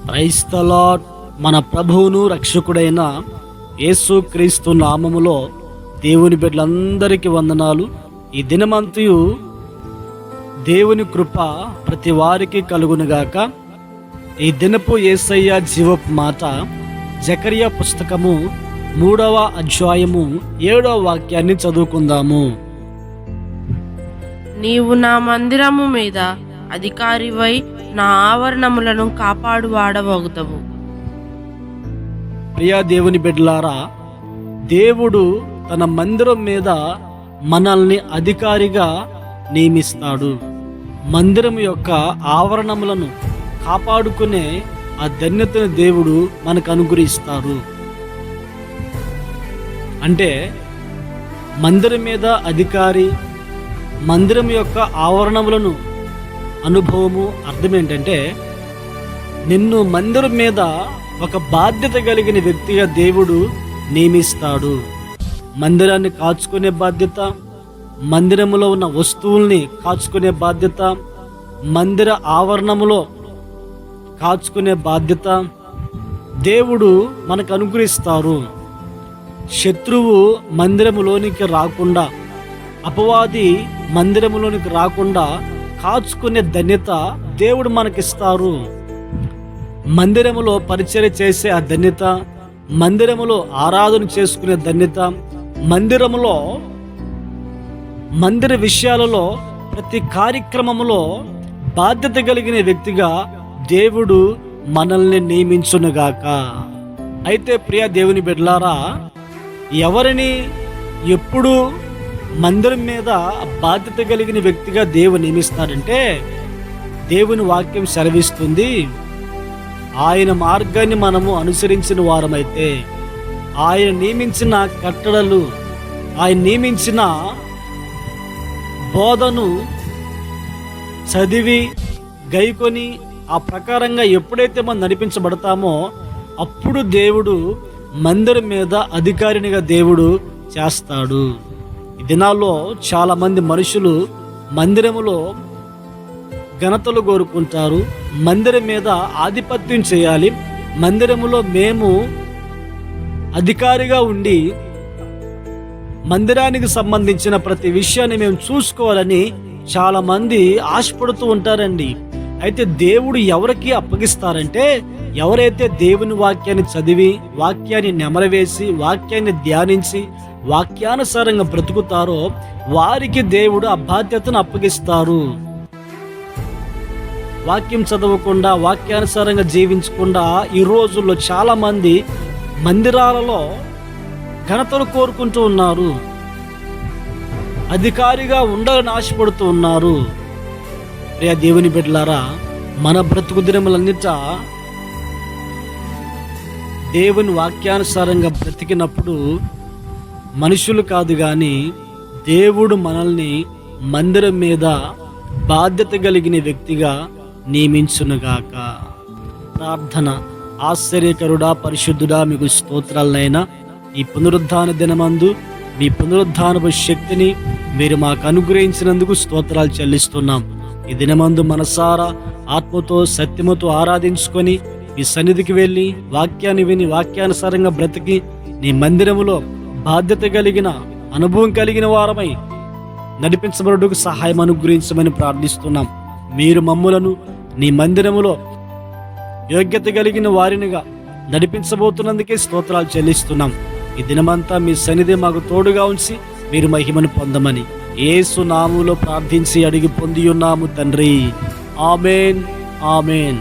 Praise the lord. మన ప్రభువును రక్షకుడైన యేసుక్రీస్తు నామములో దేవుని బిడ్డలందరికీ వందనాలు. ఈ దినమంతయు దేవుని కృప ప్రతి వారికి కలుగునుగాక. ఈ దినపు యేసయ్య జీవపు మాట జకరియా పుస్తకము 3వ అధ్యాయము 7వ వాక్యాన్ని చదువుకుందాము. నీవు నా మందిరము మీద అధికారివై నా ఆవరణములను కాపాడువాడవగుతావు. ప్రియా దేవుని బిడ్డలారా, దేవుడు తన మందిరం మీద మనల్ని అధికారిగా నియమిస్తాడు. మందిరం యొక్క ఆవరణములను కాపాడుకునే ఆ ధన్యతను దేవుడు మనకు అనుగ్రహిస్తారు. అంటే మందిరం మీద అధికారి, మందిరం యొక్క ఆవరణములను అనుభవము అర్థం ఏంటంటే, నిన్ను మందిరం మీద ఒక బాధ్యత కలిగిన వ్యక్తిగా దేవుడు నియమిస్తాడు. మందిరాన్ని కాచుకునే బాధ్యత, మందిరములో ఉన్న వస్తువుల్ని కాచుకునే బాధ్యత, మందిర ఆవరణములో కాచుకునే బాధ్యత దేవుడు మనకు అనుగ్రహిస్తారు. శత్రువు మందిరములోనికి రాకుండా, అపవాది మందిరములోనికి రాకుండా కాచుకునే ధన్యత దేవుడు మనకిస్తారు. మందిరములో పరిచర్య చేసే ఆ ధన్యత, మందిరములో ఆరాధన చేసుకునే ధన్యత, మందిర విషయాలలో ప్రతి కార్యక్రమములో బాధ్యత కలిగిన వ్యక్తిగా దేవుడు మనల్ని నియమించునుగాక. అయితే ప్రియ దేవుని బిడ్డలారా, ఎవరిని ఎప్పుడు మందిరం మీద బాధ్యత కలిగిన వ్యక్తిగా దేవుడు నియమిస్తాడంటే, దేవుని వాక్యం సెలవిస్తుంది, ఆయన మార్గాన్ని మనము అనుసరించిన వారమైతే, ఆయన నియమించిన కట్టడలు, ఆయన నియమించిన బోధను చదివి గైకొని ఆ ప్రకారంగా ఎప్పుడైతే మనం నడిపించబడతామో అప్పుడు దేవుడు మందిరం మీద అధికారినిగా దేవుడు చేస్తాడు. ఈ దినాల్లో చాలామంది మనుషులు మందిరములో ఘనతలు కోరుకుంటారు. మందిరం మీద ఆధిపత్యం చేయాలి, మందిరములో మేము అధికారిగా ఉండి మందిరానికి సంబంధించిన ప్రతి విషయాన్ని మేము చూసుకోవాలని చాలామంది ఆశపడుతూ ఉంటారండి. అయితే దేవుడు ఎవరికి అప్పగిస్తారంటే, ఎవరైతే దేవుని వాక్యాన్ని చదివి, వాక్యాన్ని నెమరవేసి, వాక్యాన్ని ధ్యానించి, వాక్యానుసారంగా బ్రతుకుతారో వారికి దేవుడు ఆ బాధ్యతను అప్పగిస్తారు. వాక్యం చదవకుండా, వాక్యానుసారంగా జీవించకుండా ఈ రోజుల్లో చాలామంది మందిరాలలో ఘనతలు కోరుకుంటూ ఉన్నారు, అధికారిగా ఉండాలని ఆశపడుతూ ఉన్నారు. ప్రియ దేవుని బిడ్డలారా, మన బ్రతుకు దినములన్నిట దేవుని వాక్యానుసారంగా బ్రతికినప్పుడు మనుషులు కాదు కానీ దేవుడు మనల్ని మందిరం మీద బాధ్యత కలిగిన వ్యక్తిగా నియమించునుగాక. ప్రార్థన. ఆశ్చర్యకరుడా, పరిశుద్ధుడా, మీకు స్తోత్రాలనైనా ఈ పునరుద్ధాన దినమందు మీ పునరుద్ధానపు శక్తిని మీరు మాకు అనుగ్రహించినందుకు స్తోత్రాలు చెల్లిస్తున్నాం. ఈ దినమందు మనసారా ఆత్మతో సత్యముతో ఆరాధించుకొని మీ సన్నిధికి వెళ్ళి వాక్యాన్ని విని వాక్యానుసారంగా బ్రతికి నీ మందిరములో బాధ్యత కలిగిన అనుభవం కలిగిన వారమై నడిపించబడుటకు సహాయం అనుగ్రహించమని ప్రార్థిస్తున్నాం. మీరు మమ్ములను నీ మందిరములో యోగ్యత కలిగిన వారినిగా నడిపించబోతున్నందుకే స్తోత్రాలు చెల్లిస్తున్నాం. ఈ దినమంతా మీ సన్నిధి మాకు తోడుగా ఉంచి మీరు మహిమను పొందమని యేసు నామములో ప్రార్థించి అడిగి పొంది ఉన్నాము తండ్రి. ఆమేన్, ఆమేన్.